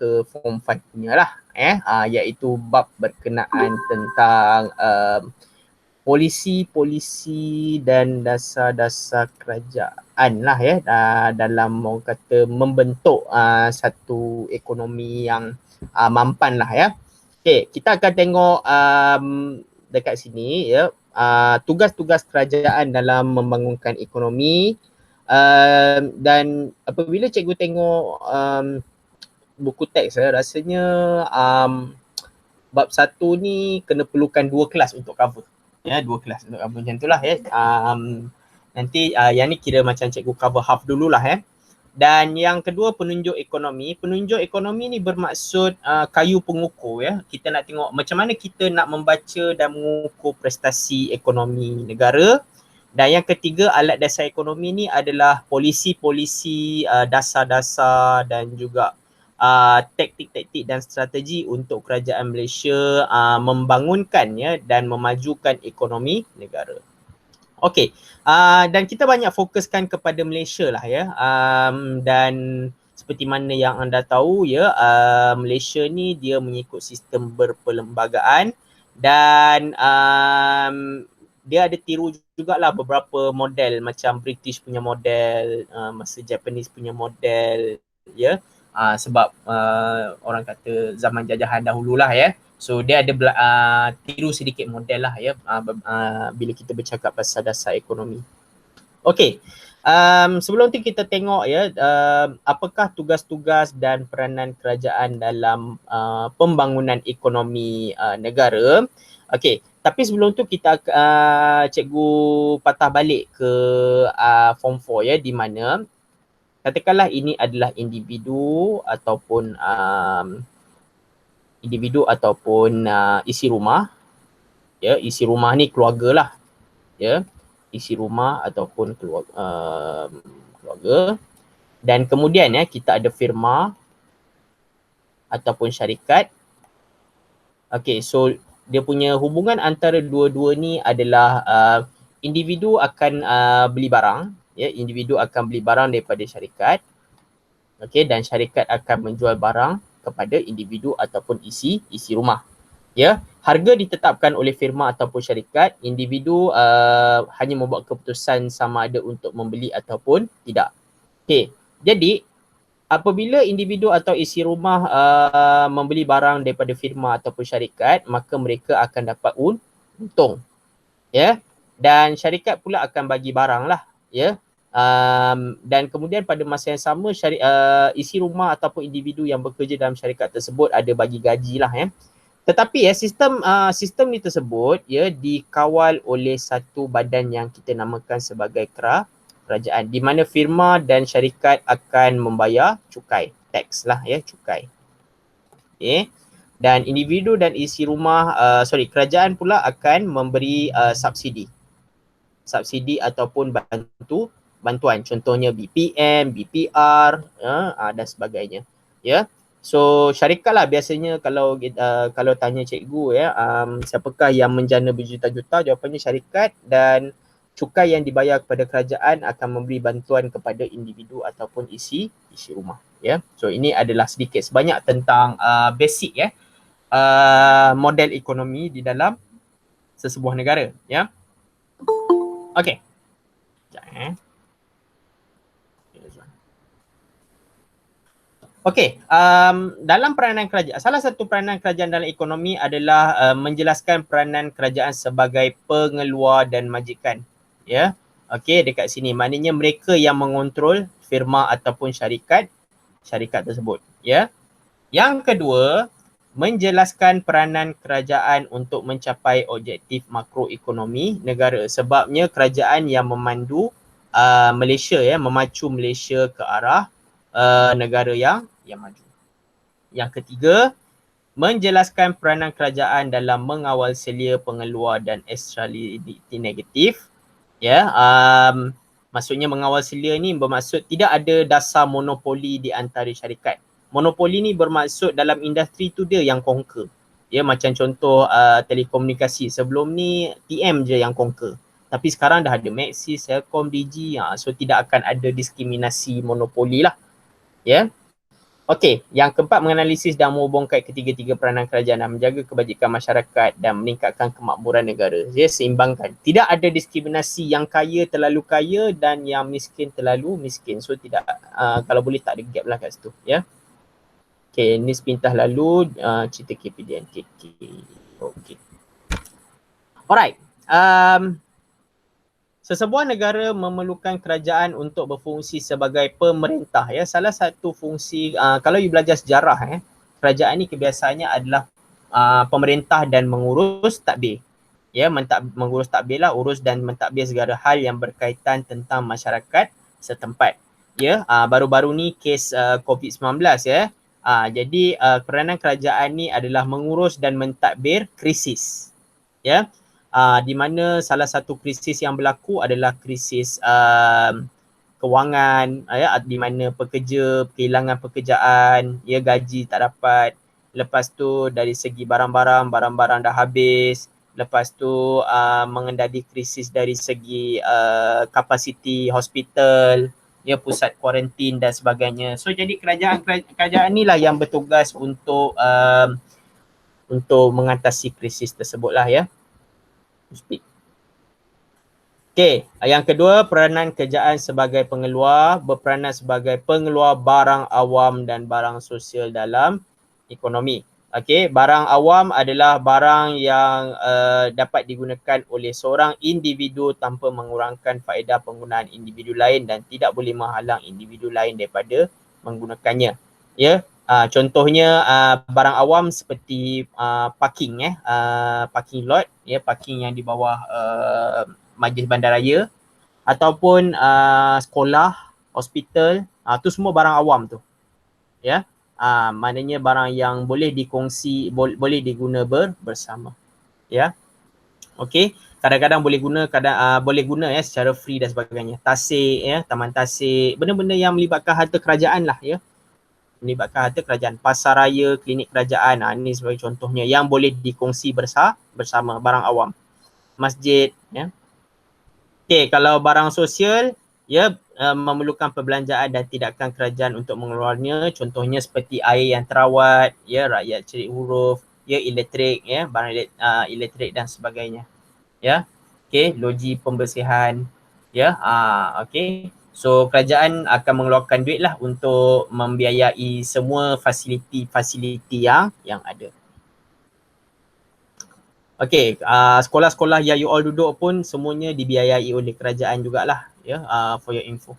muka form 5 punya lah, iaitu bab berkenaan tentang polisi-polisi dan dasar-dasar kerajaan lah ya, dalam orang kata membentuk satu ekonomi yang mampan lah ya. Okay, kita akan tengok dekat sini ya, tugas-tugas kerajaan dalam membangunkan ekonomi. Dan apabila cikgu tengok buku teks, rasanya bab 1 ni kena perlukan 2 kelas untuk cover. Ya, 2 kelas untuk cover macam itulah ya. Nanti yang ni kira macam cikgu cover half dululah ya. Dan yang kedua, penunjuk ekonomi. Penunjuk ekonomi ni bermaksud kayu pengukur ya. Kita nak tengok macam mana kita nak membaca dan mengukur prestasi ekonomi negara. Dan yang ketiga, alat dasar ekonomi ni adalah polisi-polisi dasar-dasar dan juga taktik-taktik dan strategi untuk kerajaan Malaysia membangunkan ya dan memajukan ekonomi negara. Okey, dan kita banyak fokuskan kepada Malaysia lah ya, dan seperti mana yang anda tahu ya, Malaysia ni dia mengikut sistem berperlembagaan dan dia ada tiru jugalah beberapa model macam British punya model, masa Japanese punya model ya, sebab orang kata zaman jajahan dahululah ya. So dia ada tiru sedikit model lah ya, bila kita bercakap pasal dasar ekonomi. Okey, sebelum tu kita tengok ya, apakah tugas-tugas dan peranan kerajaan dalam pembangunan ekonomi negara. Okey, tapi sebelum tu kita cikgu patah balik ke form 4 ya, di mana katakanlah ini adalah individu ataupun isi rumah ya, isi rumah ni keluarga lah ya, isi rumah ataupun keluarga. Dan kemudian ya, kita ada firma ataupun syarikat. Okey, so dia punya hubungan antara dua-dua ni adalah individu akan beli barang ya, individu akan beli barang daripada syarikat. Okey, dan syarikat akan menjual barang kepada individu ataupun isi rumah. Ya, harga ditetapkan oleh firma ataupun syarikat, individu hanya membuat keputusan sama ada untuk membeli ataupun tidak. Okey, jadi apabila individu atau isi rumah membeli barang daripada firma ataupun syarikat, maka mereka akan dapat untung. Ya, dan syarikat pula akan bagi barang lah ya. Dan kemudian pada masa yang sama isi rumah ataupun individu yang bekerja dalam syarikat tersebut ada bagi gaji lah ya. Tetapi ya, sistem ni tersebut ya dikawal oleh satu badan yang kita namakan sebagai kerajaan, di mana firma dan syarikat akan membayar cukai, tax lah ya, cukai. Okay. Dan individu dan isi rumah, kerajaan pula akan memberi subsidi ataupun bantuan, contohnya BPM, BPR dan sebagainya ya. So syarikat lah biasanya kalau tanya cikgu ya, siapakah yang menjana berjuta-juta, jawapannya syarikat, dan cukai yang dibayar kepada kerajaan akan memberi bantuan kepada individu ataupun isi rumah ya. So ini adalah sedikit sebanyak tentang basic ya, model ekonomi di dalam sesebuah negara ya. Okey. Sekejap Okey, dalam peranan kerajaan, salah satu peranan kerajaan dalam ekonomi adalah menjelaskan peranan kerajaan sebagai pengeluar dan majikan. Ya, okey, dekat sini maknanya mereka yang mengontrol firma ataupun syarikat tersebut. Ya. Yang kedua, menjelaskan peranan kerajaan untuk mencapai objektif makroekonomi negara. Sebabnya kerajaan yang memandu Malaysia ya, memacu Malaysia ke arah negara yang maju. Yang ketiga, menjelaskan peranan kerajaan dalam mengawal selia pengeluar dan eksternaliti negatif. Ya, maksudnya mengawal selia ni bermaksud tidak ada dasar monopoli di antara syarikat. Monopoli ni bermaksud dalam industri tu dia yang conquer. Ya, macam contoh telekomunikasi. Sebelum ni TM je yang conquer. Tapi sekarang dah ada Maxis, Celcom, Digi. So tidak akan ada diskriminasi monopoli lah. Ya. Okey, yang keempat, menganalisis dan menghubungkan ketiga-tiga peranan kerajaan dan menjaga kebajikan masyarakat dan meningkatkan kemakmuran negara. Dia seimbangkan. Tidak ada diskriminasi yang kaya terlalu kaya dan yang miskin terlalu miskin. So tidak, kalau boleh tak ada gap lah kat situ. Ya. Okey, ini sepintas lalu cerita KPDN KK. Okey. Alright. Sesebuah negara memerlukan kerajaan untuk berfungsi sebagai pemerintah. Ya, salah satu fungsi kalau you belajar sejarah, kerajaan ni kebiasaannya adalah pemerintah dan mengurus tadbir. Ya, mengurus tadbir lah, urus dan mentadbir segala hal yang berkaitan tentang masyarakat setempat. Ya, baru-baru ni kes COVID-19 ya. Jadi peranan kerajaan ni adalah mengurus dan mentadbir krisis. Ya. Di mana salah satu krisis yang berlaku adalah krisis kewangan, ya, di mana pekerja kehilangan pekerjaan, ya, gaji tak dapat. Lepas tu dari segi barang-barang dah habis. Lepas tu mengendali krisis dari segi kapasiti hospital, ya, pusat kuarantin dan sebagainya. So jadi kerajaan inilah yang bertugas untuk mengatasi krisis tersebut lah, ya. Okey, yang kedua, peranan kerajaan sebagai pengeluar, berperanan sebagai pengeluar barang awam dan barang sosial dalam ekonomi. Okey, barang awam adalah barang yang dapat digunakan oleh seorang individu tanpa mengurangkan faedah penggunaan individu lain dan tidak boleh menghalang individu lain daripada menggunakannya. Ya, contohnya barang awam seperti parking, parking lot, ya, parking yang di bawah majlis bandaraya ataupun sekolah, hospital, tu semua barang awam tu. Ya. Maknanya barang yang boleh dikongsi, boleh diguna bersama. Ya. Okey, kadang-kadang boleh guna, boleh guna ya secara free dan sebagainya. Tasik, ya, taman tasik, benda-benda yang melibatkan harta kerajaan lah, ya. Melibatkan harta kerajaan, pasar raya, klinik kerajaan, ini sebagai contohnya yang boleh dikongsi bersama, barang awam. Masjid, ya. Okey, kalau barang sosial, ya, memerlukan perbelanjaan dan tindakan kerajaan untuk mengeluarnya, contohnya seperti air yang terawat, ya, rakyat cerik huruf, ya, elektrik, ya, barang elektrik dan sebagainya. Ya. Okey, loji pembersihan, ya. Okey. So kerajaan akan mengeluarkan duit lah untuk membiayai semua fasiliti yang ada. Okey, sekolah-sekolah yang you all duduk pun semuanya dibiayai oleh kerajaan jugalah, ya, for your info.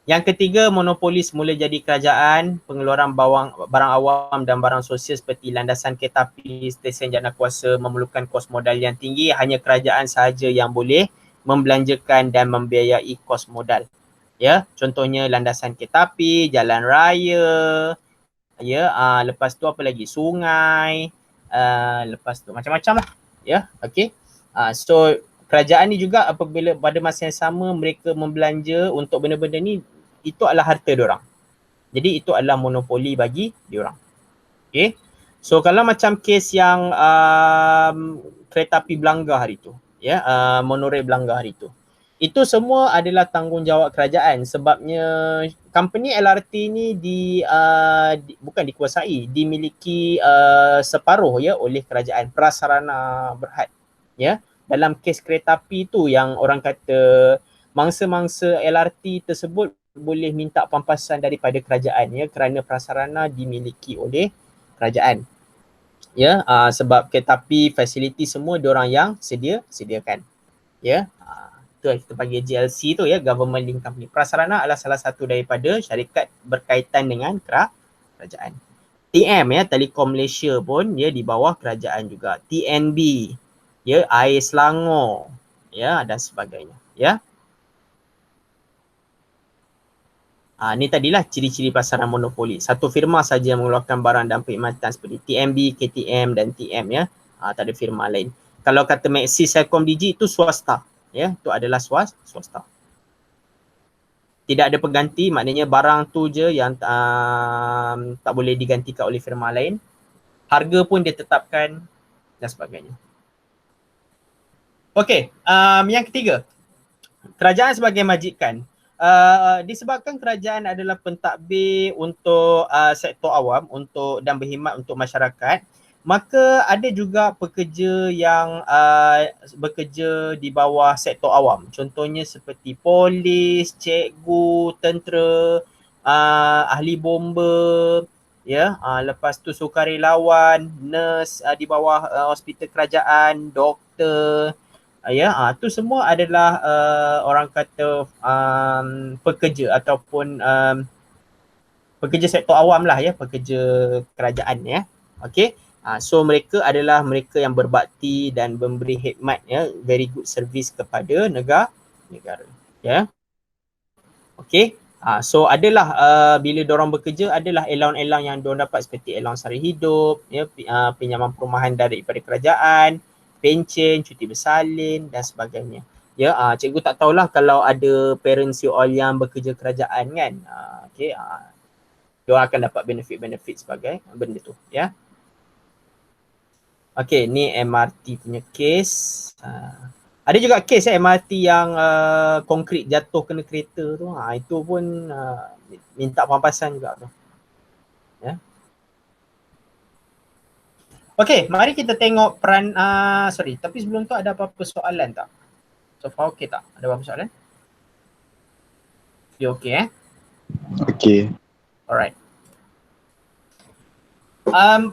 Yang ketiga, monopoli semula jadi kerajaan, pengeluaran barang awam dan barang sosial seperti landasan kereta api, stesen jana kuasa memerlukan kos modal yang tinggi, hanya kerajaan sahaja yang boleh membelanjakan dan membiayai kos modal. Ya, contohnya landasan kereta api, jalan raya, ya, lepas tu apa lagi? Sungai, lepas tu macam-macam lah. Ya, okey. So kerajaan ni juga apabila pada masa yang sama mereka membelanja untuk benda-benda ni, itu adalah harta diorang. Jadi itu adalah monopoli bagi diorang. Okay. So kalau macam kes yang kereta api Belanga hari tu, ya, monorail Belanga hari tu, itu semua adalah tanggungjawab kerajaan sebabnya company LRT ni bukan dikuasai, dimiliki separuh, ya, oleh kerajaan, prasarana berhad, ya. Dalam kes kereta api tu yang orang kata mangsa-mangsa LRT tersebut boleh minta pampasan daripada kerajaan, ya, kerana prasarana dimiliki oleh kerajaan. Ya, sebab kereta api, fasiliti semua diorang yang sediakan. Ya, tu kita panggil GLC tu, ya, government link company. Prasarana adalah salah satu daripada syarikat berkaitan dengan kerajaan. TM, ya, Telekom Malaysia pun, ya, di bawah kerajaan juga. TNB, ya, Air Selangor, ya, dan sebagainya, ya. Ni tadilah ciri-ciri pasaran monopoli. Satu firma saja yang mengeluarkan barang dan perkhidmatan seperti TMB, KTM dan TM, ya. Tak ada firma lain. Kalau kata Maxis, Celcom, Digi itu swasta, ya, itu adalah swasta. Tidak ada pengganti, maknanya barang tu je yang tak boleh digantikan oleh firma lain. Harga pun ditetapkan dan sebagainya. Okey, yang ketiga, kerajaan sebagai majikan. disebabkan kerajaan adalah pentadbir untuk sektor awam untuk dan berkhidmat untuk masyarakat, maka ada juga pekerja yang bekerja di bawah sektor awam. Contohnya seperti polis, cikgu, tentera, ahli bomba, ya, lepas tu sukarelawan, nurse di bawah hospital kerajaan, doktor, ya, tu semua adalah orang kata pekerja ataupun pekerja sektor awam lah ya, pekerja kerajaan ya. Okey. So mereka adalah mereka yang berbakti dan memberi khidmat ya, very good service kepada negara. Ya. Okey. So adalah bila diorang bekerja adalah allowance-allowance yang diorang dapat seperti allowance sara hidup, ya, pinjaman perumahan daripada kerajaan, pencen, cuti bersalin dan sebagainya. Ya, cikgu tak tahulah kalau ada parents you all yang bekerja kerajaan kan. Okey, diorang akan dapat benefit-benefit sebagai benda tu, ya. Okey, ni MRT punya case. Ada juga kes MRT yang konkrit jatuh kena kereta tu. Itu pun minta pampasan juga tu. Ya. Okey, mari kita tengok peran tapi sebelum tu ada apa-apa soalan tak? So far okey tak? Ada apa-apa soalan? You okey Okey. Alright.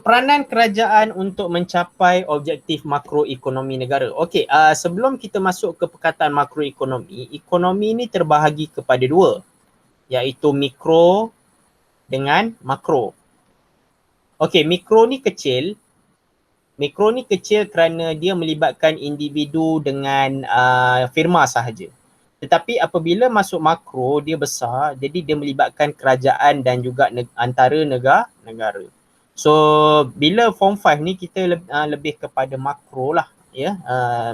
Peranan kerajaan untuk mencapai objektif makroekonomi negara. Okey, sebelum kita masuk ke perkataan makroekonomi, ekonomi ni terbahagi kepada dua, iaitu mikro dengan makro. Okey, mikro ni kecil. Mikro ni kecil kerana dia melibatkan individu dengan firma sahaja. Tetapi apabila masuk makro, dia besar, jadi dia melibatkan kerajaan dan juga antara negara. So bila form 5 ni kita lebih kepada makro lah, ya.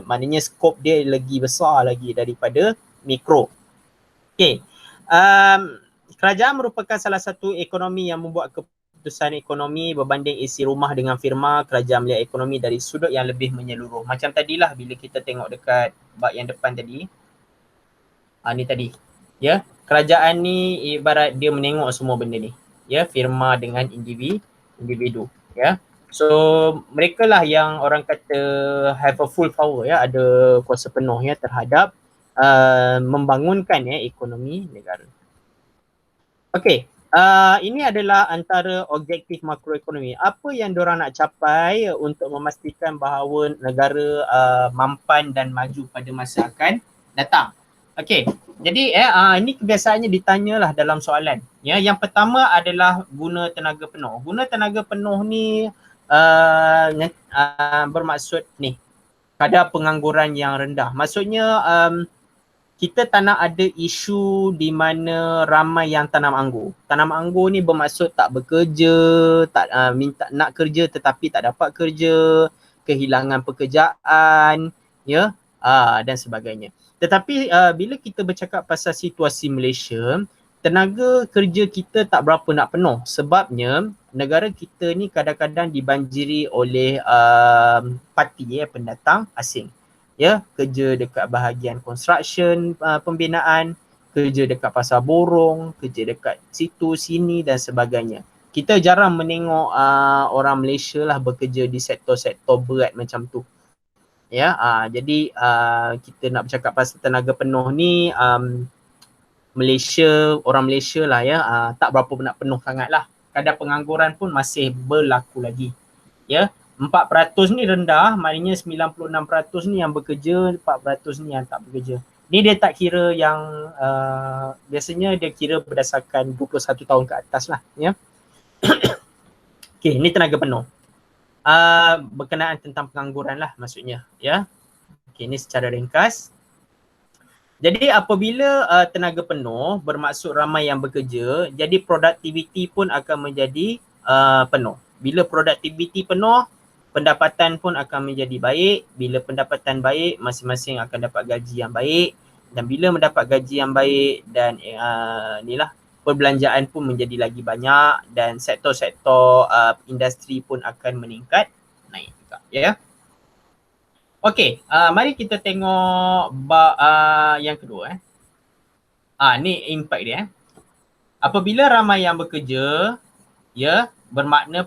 Maknanya skop dia lagi besar lagi daripada mikro. Okey. Kerajaan merupakan salah satu ekonomi yang membuat keputusan ekonomi berbanding isi rumah dengan firma. Kerajaan melihat ekonomi dari sudut yang lebih menyeluruh. Macam tadilah bila kita tengok dekat bab yang depan tadi. Ni tadi. Ya, kerajaan ni ibarat dia menengok semua benda ni. Ya, firma dengan individu, ya. So mereka lah yang orang kata have a full power, ya, ada kuasa penuh ya terhadap membangunkan ya ekonomi negara. Okey, ini adalah antara objektif makroekonomi. Apa yang diorang nak capai untuk memastikan bahawa negara mampan dan maju pada masa akan datang. Okey, jadi ini kebiasaannya ditanyalah dalam soalan. Ya, yang pertama adalah guna tenaga penuh. Guna tenaga penuh ni bermaksud ni, kadar pengangguran yang rendah. Maksudnya kita tak nak ada isu di mana ramai yang tanam anggur. Tanam anggur ni bermaksud tak bekerja, tak minta nak kerja tetapi tak dapat kerja, kehilangan pekerjaan, ya, dan sebagainya. Tetapi bila kita bercakap pasal situasi Malaysia, tenaga kerja kita tak berapa nak penuh. Sebabnya negara kita ni kadang-kadang dibanjiri oleh parti pendatang asing. Ya, kerja dekat bahagian construction, pembinaan, kerja dekat pasar borong, kerja dekat situ sini dan sebagainya. Kita jarang menengok orang Malaysia lah bekerja di sektor-sektor berat macam tu. Ya, jadi kita nak bercakap pasal tenaga penuh ni, orang Malaysia lah ya, tak berapa nak penuh sangat lah. Kadar pengangguran pun masih berlaku lagi. Ya, 4% ni rendah, maknanya 96% ni yang bekerja, 4% ni yang tak bekerja. Ni dia tak kira yang biasanya dia kira berdasarkan 21 tahun ke atas lah, ya. Okey, ni tenaga penuh. Berkenaan tentang pengangguran lah maksudnya, ya. Okey, ni secara ringkas. Jadi apabila tenaga penuh bermaksud ramai yang bekerja, jadi produktiviti pun akan menjadi penuh. Bila produktiviti penuh, pendapatan pun akan menjadi baik. Bila pendapatan baik, masing-masing akan dapat gaji yang baik. Dan bila mendapat gaji yang baik dan inilah, perbelanjaan pun menjadi lagi banyak dan sektor-sektor industri pun akan meningkat naik juga, ya. Okey, mari kita tengok yang kedua. Ni impact dia. Apabila ramai yang bekerja, ya, bermakna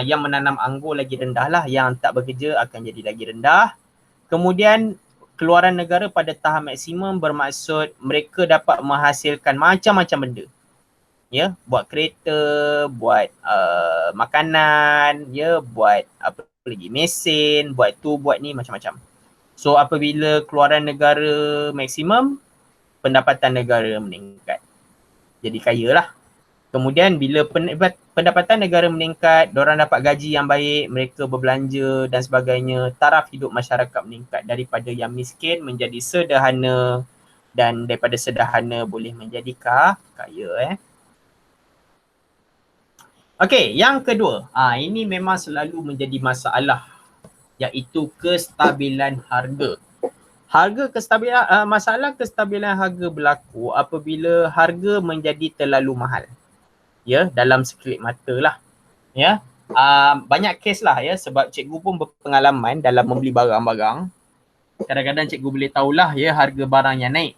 yang menanam anggur lagi rendah lah, yang tak bekerja akan jadi lagi rendah. Kemudian keluaran negara pada tahap maksimum bermaksud mereka dapat menghasilkan macam-macam benda. Ya, buat kereta, buat makanan, ya, buat apa lagi, mesin, buat tu, buat ni, macam-macam. So apabila keluaran negara maksimum, pendapatan negara meningkat. Jadi kaya lah. Kemudian bila pendapatan negara meningkat, diorang dapat gaji yang baik, mereka berbelanja dan sebagainya, taraf hidup masyarakat meningkat daripada yang miskin menjadi sederhana dan daripada sederhana boleh menjadi kaya. Okey, yang kedua, ini memang selalu menjadi masalah, iaitu kestabilan harga. Masalah kestabilan harga berlaku apabila harga menjadi terlalu mahal. Ya, dalam sekelip mata lah. Ya, banyak kes lah ya, sebab cikgu pun berpengalaman dalam membeli barang-barang. Kadang-kadang cikgu boleh tahulah ya, harga barang yang naik.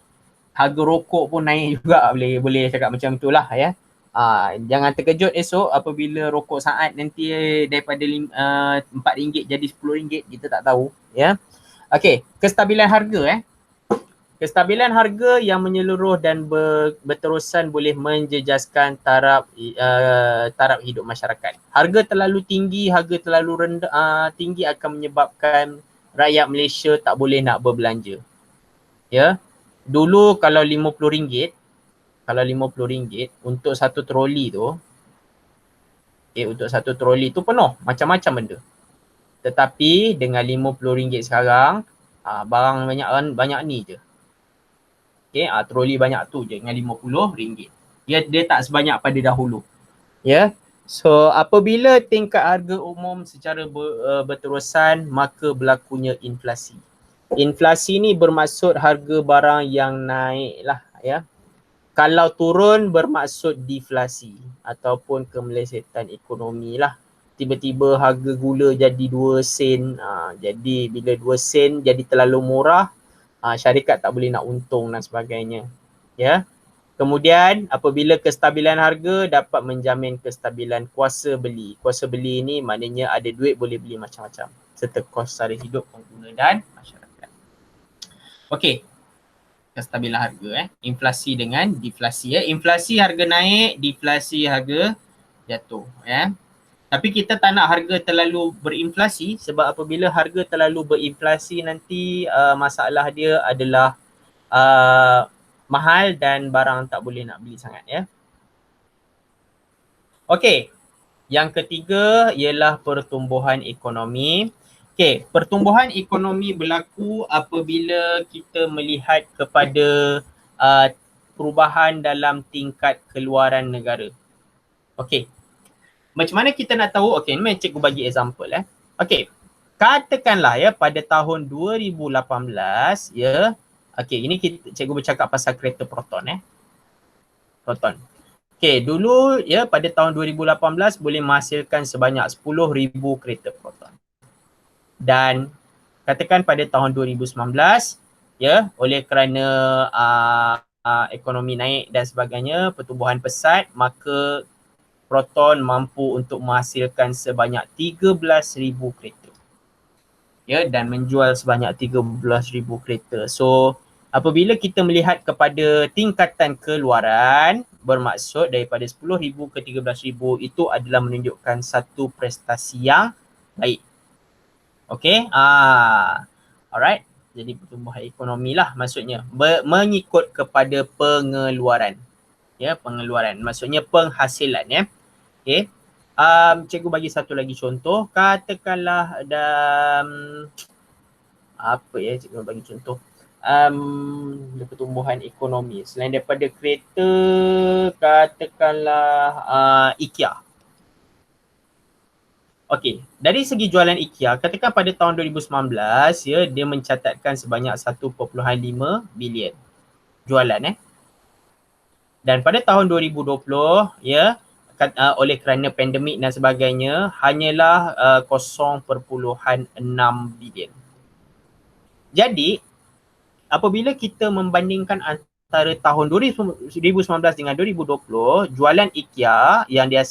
Harga rokok pun naik juga, boleh cakap macam itulah ya. Jangan terkejut esok apabila rokok saat nanti daripada RM4 jadi RM10, kita tak tahu ya. Okey, kestabilan harga Kestabilan harga yang menyeluruh dan berterusan boleh menjejaskan taraf hidup masyarakat. Harga terlalu tinggi, harga terlalu rendah, tinggi akan menyebabkan rakyat Malaysia tak boleh nak berbelanja. Ya. Dulu kalau RM50, untuk satu troli tu, penuh macam-macam benda. Tetapi dengan RM50 sekarang, barang banyak ni je. Troli banyak tu je dengan RM50. Dia tak sebanyak pada dahulu. Ya. So apabila tingkat harga umum secara berterusan, maka berlakunya inflasi. Inflasi ni bermaksud harga barang yang naik lah ya. Kalau turun bermaksud deflasi ataupun kemelesetan ekonomi lah. Tiba-tiba harga gula jadi 2 sen. Jadi bila 2 sen jadi terlalu murah, syarikat tak boleh nak untung dan sebagainya. Ya. Kemudian apabila kestabilan harga dapat menjamin kestabilan kuasa beli. Kuasa beli ni maknanya ada duit boleh beli macam-macam serta kos sara hidup pengguna dan masyarakat. Okey. Kestabilan harga inflasi dengan deflasi inflasi harga naik, deflasi harga jatuh Tapi kita tak nak harga terlalu berinflasi, sebab apabila harga terlalu berinflasi nanti masalah dia adalah mahal dan barang tak boleh nak beli sangat Okey. Yang ketiga ialah pertumbuhan ekonomi. Okey, pertumbuhan ekonomi berlaku apabila kita melihat kepada perubahan dalam tingkat keluaran negara. Okey. Macam mana kita nak tahu? Okey, ni cikgu bagi example Okey. Katakanlah pada tahun 2018 okey, ini cikgu bercakap pasal kereta Proton Proton. Okey, dulu pada tahun 2018 boleh menghasilkan sebanyak 10,000 kereta Proton. Dan katakan pada tahun 2019 oleh kerana ekonomi naik dan sebagainya, pertumbuhan pesat, maka Proton mampu untuk menghasilkan sebanyak 13,000 kereta. Dan menjual sebanyak 13,000 kereta. So apabila kita melihat kepada tingkatan keluaran, bermaksud daripada 10,000 ke 13,000 itu adalah menunjukkan satu prestasi yang baik. Okey, alright. Jadi pertumbuhan ekonomi lah maksudnya mengikut kepada pengeluaran. Pengeluaran maksudnya penghasilan Okey. Cikgu bagi satu lagi contoh. Katakanlah cikgu bagi contoh. Pertumbuhan ekonomi selain daripada kereta, katakanlah IKEA. Okey, dari segi jualan IKEA, katakan pada tahun 2019 dia mencatatkan sebanyak 1.5 bilion jualan Dan pada tahun 2020 oleh kerana pandemik dan sebagainya hanyalah 0.6 bilion. Jadi apabila kita membandingkan antara tahun 2019 dengan 2020, jualan IKEA yang dia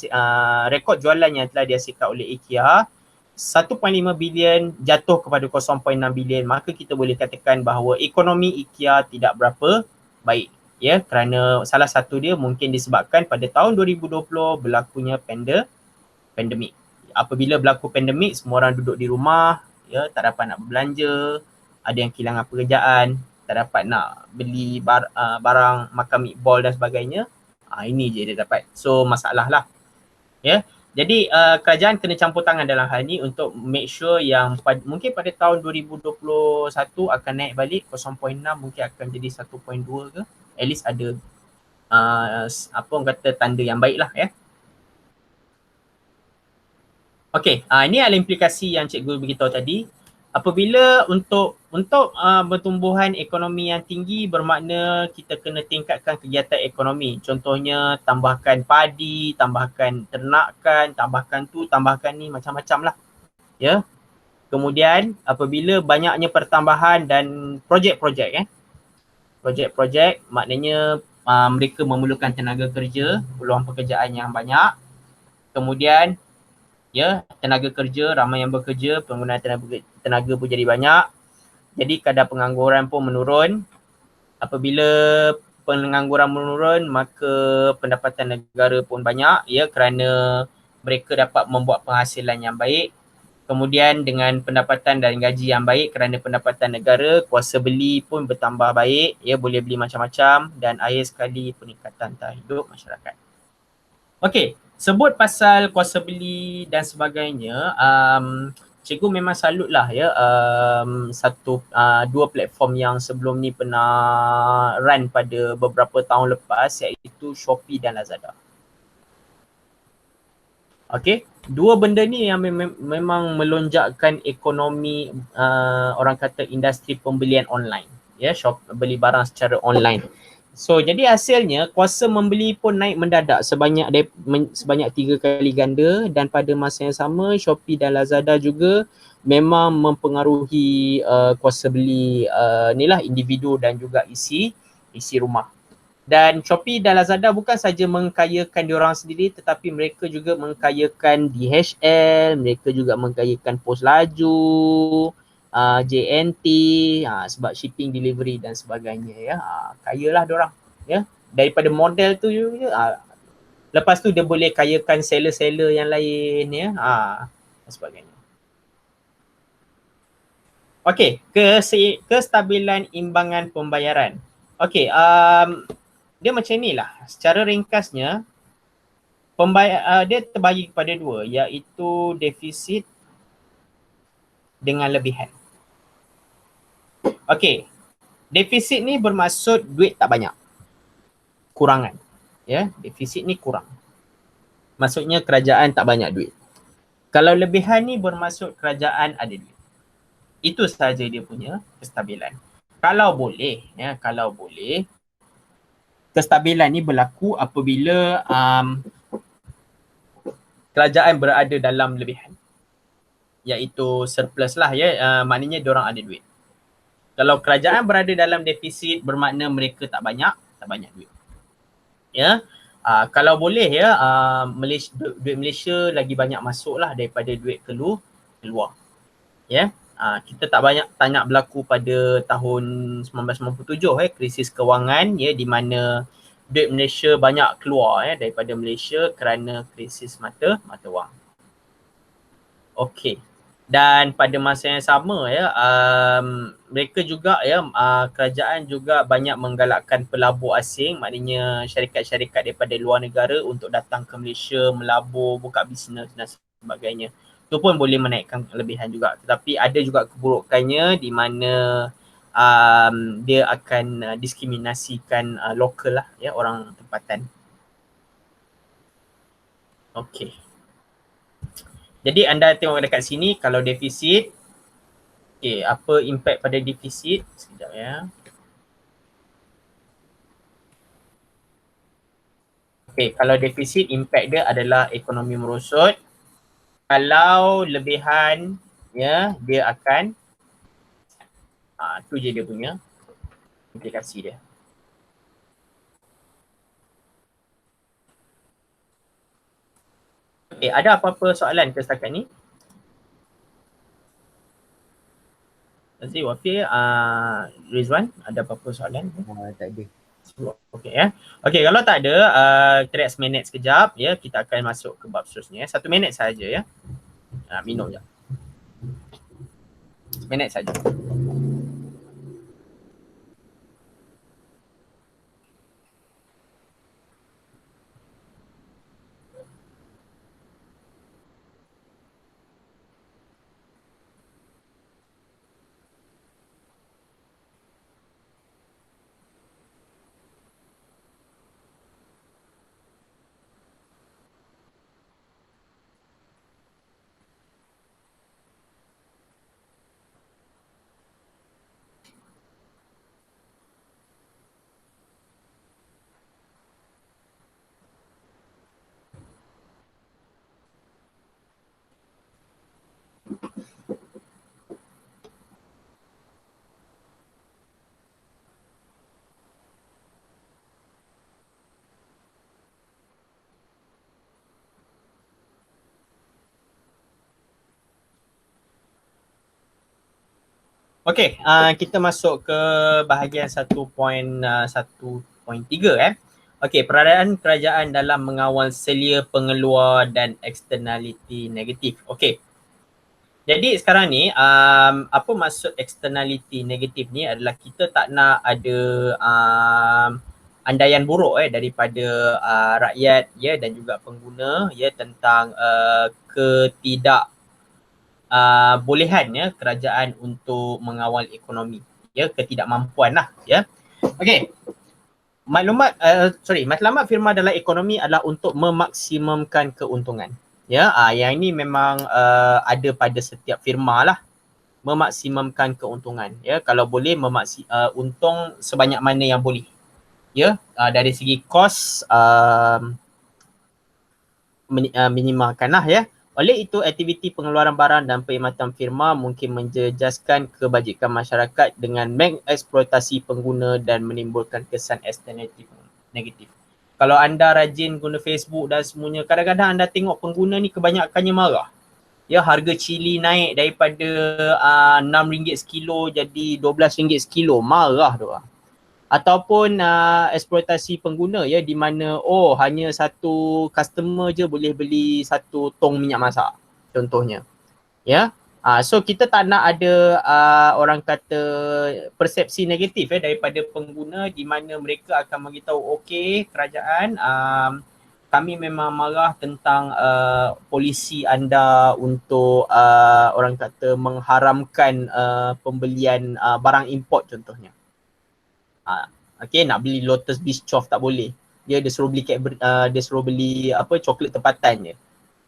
rekod jualan yang telah dihasilkan oleh IKEA 1.5 bilion jatuh kepada 0.6 bilion, maka kita boleh katakan bahawa ekonomi IKEA tidak berapa baik, ya, kerana salah satu dia mungkin disebabkan pada tahun 2020 berlakunya pandemik. Apabila berlaku pandemik, semua orang duduk di rumah, ya, tak dapat nak berbelanja, ada yang kehilangan pekerjaan, tak dapat nak beli barang makan meatball dan sebagainya. Ini je dia dapat. So masalah lah, ya. Jadi kerajaan kena campur tangan dalam hal ni untuk make sure yang mungkin pada tahun 2021 akan naik balik 0.6, mungkin akan jadi 1.2 ke. At least ada apa orang kata tanda yang baik lah, ya. Okey, ini adalah implikasi yang cikgu beritahu tadi. Apabila untuk pertumbuhan ekonomi yang tinggi bermakna kita kena tingkatkan kegiatan ekonomi. Contohnya tambahkan padi, tambahkan ternakan, tambahkan tu, tambahkan ni, macam-macam lah. Ya. Kemudian apabila banyaknya pertambahan dan projek-projek, projek-projek maknanya mereka memerlukan tenaga kerja, peluang pekerjaan yang banyak. Kemudian ya, tenaga kerja, ramai yang bekerja, penggunaan tenaga pun jadi banyak. Jadi kadar pengangguran pun menurun. Apabila pengangguran menurun, maka pendapatan negara pun banyak, ya, kerana mereka dapat membuat penghasilan yang baik. Kemudian dengan pendapatan dan gaji yang baik kerana pendapatan negara, kuasa beli pun bertambah baik, ya, boleh beli macam-macam, dan akhir sekali peningkatan taraf hidup masyarakat. Okey, sebut pasal kuasa beli dan sebagainya, cikgu memang salut lah, ya, dua platform yang sebelum ni pernah run pada beberapa tahun lepas, iaitu Shopee dan Lazada. Okey, dua benda ni yang memang melonjakkan ekonomi, orang kata industri pembelian online, ya, beli barang secara online. So jadi hasilnya kuasa membeli pun naik mendadak sebanyak 3 kali ganda, dan pada masa yang sama Shopee dan Lazada juga memang mempengaruhi kuasa beli inilah individu dan juga isi rumah. Dan Shopee dan Lazada bukan saja mengkayakan diorang sendiri, tetapi mereka juga mengkayakan DHL, mereka juga mengkayakan Pos Laju, JNT, sebab shipping, delivery dan sebagainya, ya. Kayalah diorang, ya. Daripada model tu juga, lepas tu dia boleh kayakan seller-seller yang lain, ya, dan sebagainya. Okey, kestabilan imbangan pembayaran. Okey, dia macam ni lah. Secara ringkasnya, dia terbagi kepada dua, iaitu defisit dengan lebihan. Okey, defisit ni bermaksud duit tak banyak, kurangan. Ya, defisit ni kurang. Maksudnya kerajaan tak banyak duit. Kalau lebihan ni bermaksud kerajaan ada duit. Itu sahaja dia punya kestabilan. Kalau boleh, kestabilan ni berlaku apabila kerajaan berada dalam lebihan, iaitu surplus lah, ya, maknanya diorang ada duit. Kalau kerajaan berada dalam defisit bermakna mereka tak banyak duit, ya. Kalau boleh, ya, duit Malaysia lagi banyak masuk lah daripada duit keluar, ya. Kita tak nak berlaku pada tahun 1997, krisis kewangan, ya, di mana duit Malaysia banyak keluar, ya, daripada Malaysia kerana krisis mata wang. Okey. Dan pada masa yang sama, ya, mereka juga, ya, kerajaan juga banyak menggalakkan pelabur asing, maknanya syarikat-syarikat daripada luar negara untuk datang ke Malaysia, melabur, buka bisnes dan sebagainya. Itu pun boleh menaikkan kelebihan juga. Tetapi ada juga keburukannya di mana dia akan diskriminasikan lokal lah, ya, orang tempatan. Okey. Jadi anda tengok dekat sini, kalau defisit, okey, apa impact pada defisit? Sekejap, ya. Okey, kalau defisit, impact dia adalah ekonomi merosot. Kalau lebihan, ya, dia akan tu je dia punya implikasi dia. Ada apa-apa soalan ke setakat ni? Aziz, Wafir, Rizwan, ada apa-apa soalan? Tak ada. Okey ya. Okey, kalau tak ada, kita rest minit sekejap ya. Kita akan masuk ke bab seterusnya. 1 minit saja ya. Minum je. Minit saja. Okey, kita masuk ke bahagian 1.3 Okey, peradaan kerajaan dalam mengawal selia pengeluar dan eksternaliti negatif. Okey. Jadi sekarang ni apa maksud eksternaliti negatif ni adalah kita tak nak ada andaian buruk daripada rakyat ya dan juga pengguna ya tentang ketidak bolehan ya kerajaan untuk mengawal ekonomi ya, ketidakmampuan lah ya. Okey. Matlamat firma dalam ekonomi adalah untuk memaksimumkan keuntungan. Ya, yang ini memang ada pada setiap firma lah, memaksimumkan keuntungan. Ya, kalau boleh untung sebanyak mana yang boleh. Ya, dari segi kos minimalkan lah ya. Oleh itu, aktiviti pengeluaran barang dan perkhidmatan firma mungkin menjejaskan kebajikan masyarakat dengan mengeksploitasi pengguna dan menimbulkan kesan eksternaliti negatif. Kalau anda rajin guna Facebook dan semuanya, kadang-kadang anda tengok pengguna ni kebanyakannya marah. Ya, harga cili naik daripada RM6 sekilo jadi RM12 sekilo. Marah tu. Ataupun eksploitasi pengguna ya, di mana hanya satu customer je boleh beli satu tong minyak masak contohnya ya. So kita tak nak ada orang kata persepsi negatif daripada pengguna, di mana mereka akan beritahu okey kerajaan kami memang marah tentang polisi anda untuk orang kata mengharamkan pembelian barang import contohnya. Nak beli Lotus Bischoff tak boleh. Dia suruh beli coklat tempatan je.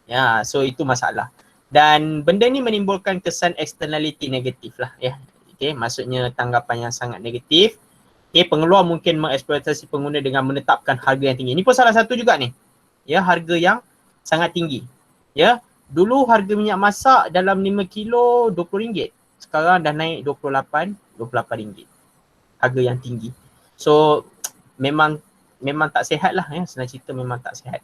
Ya, so itu masalah. Dan benda ni menimbulkan kesan eksternaliti negatif lah ya. Maksudnya tanggapan yang sangat negatif. Pengeluar mungkin mengeksploitasi pengguna dengan menetapkan harga yang tinggi. Ini pun salah satu juga ni. Ya, harga yang sangat tinggi. Ya, dulu harga minyak masak dalam 5 kilo RM20. Sekarang dah naik RM28. Harga yang tinggi. So memang tak sihat lah ya, senang cerita memang tak sihat.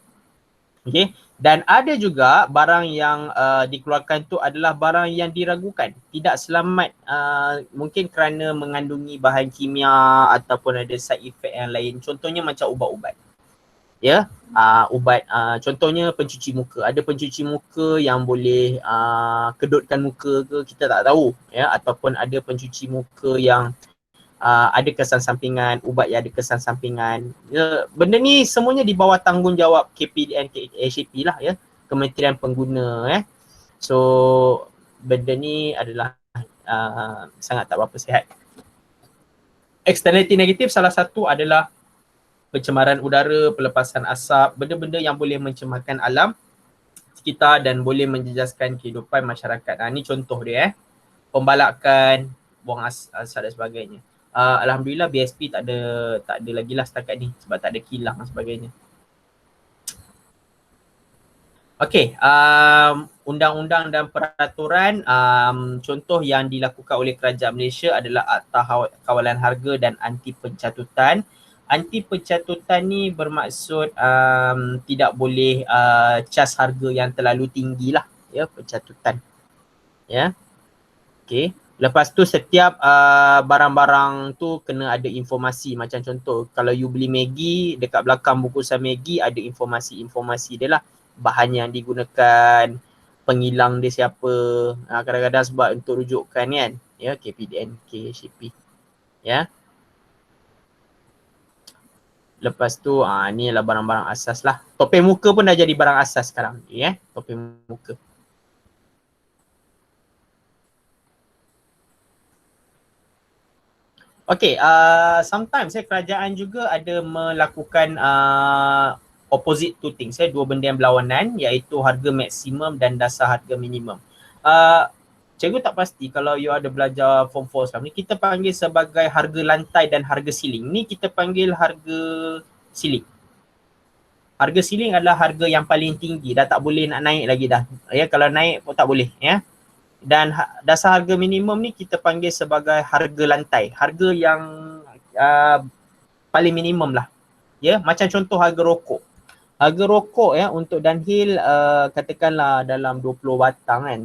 Okay. Dan ada juga barang yang dikeluarkan tu adalah barang yang diragukan, tidak selamat, mungkin kerana mengandungi bahan kimia ataupun ada side effect yang lain. Contohnya macam ubat-ubat. Ya, ubat contohnya pencuci muka. Ada pencuci muka yang boleh kedutkan muka ke, kita tak tahu ya, ataupun ada pencuci muka yang ada kesan sampingan, ubat yang ada kesan sampingan. Ya, benda ni semuanya di bawah tanggungjawab KPDN KHP lah ya, Kementerian Pengguna So benda ni adalah sangat tak berapa sihat. Eksternaliti negatif salah satu adalah pencemaran udara, pelepasan asap, benda-benda yang boleh mencemarkan alam sekitar dan boleh menjejaskan kehidupan masyarakat. Ini contoh dia pembalakan, buang asap dan sebagainya. Alhamdulillah BSP tak ada lagi lah setakat ni sebab tak ada kilang dan sebagainya. Okey, undang-undang dan peraturan, contoh yang dilakukan oleh kerajaan Malaysia adalah Akta Kawalan Harga dan Anti Pencatutan. Anti pencatutan ni bermaksud tidak boleh cas harga yang terlalu tinggi lah, ya, pencatutan. Ya. Okey. Lepas tu setiap barang-barang tu kena ada informasi. Macam contoh, kalau you beli Maggi, dekat belakang bungkusan Maggi ada informasi-informasi dia lah. Bahan yang digunakan, penghilang dia siapa. Kadang-kadang sebab untuk rujukan kan. Ya, KPDN, KCP. Ya. Lepas tu ni adalah barang-barang asas lah. Topeng muka pun dah jadi barang asas sekarang. Ya, topeng muka. Okay, sometimes kerajaan juga ada melakukan opposite two things, dua benda yang berlawanan, iaitu harga maksimum dan dasar harga minimum. Cikgu tak pasti kalau you ada belajar form 4 sekarang ni, kita panggil sebagai harga lantai dan harga ceiling. Ni kita panggil harga ceiling. Harga ceiling adalah harga yang paling tinggi, dah tak boleh nak naik lagi dah. Ya, kalau naik pun tak boleh, ya. Dan dasar harga minimum ni kita panggil sebagai harga lantai, harga yang paling minimum lah. Ya, macam contoh harga rokok. Harga rokok ya untuk Dunhill katakanlah dalam 20 batang kan,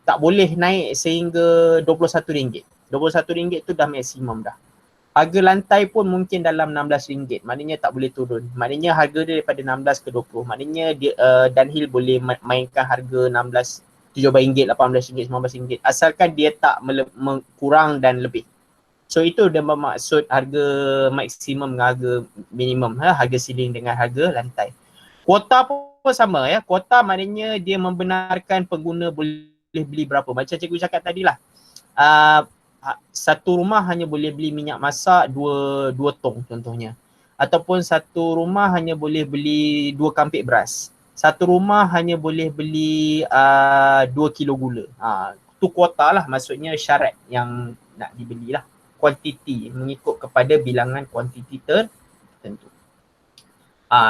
tak boleh naik sehingga RM21. RM21 tu dah maksimum dah. Harga lantai pun mungkin dalam RM16, maknanya tak boleh turun. Maknanya harga dia daripada 16 ke 20. Maknanya dia, Dunhill boleh mainkan harga 16, RM17, RM18, RM19 asalkan dia tak kurang dan lebih. So itu dia bermaksud harga maksimum dengan harga minimum, harga ceiling dengan harga lantai. Kuota pun sama ya. Kuota maknanya dia membenarkan pengguna boleh beli berapa. Macam cikgu cakap tadi lah. Satu rumah hanya boleh beli minyak masak dua tong contohnya. Ataupun satu rumah hanya boleh beli 2 kampik beras. Satu rumah hanya boleh beli 2 kilo gula. Tu kuota lah, maksudnya syarat yang nak dibeli lah. Kuantiti, mengikut kepada bilangan kuantiti tertentu.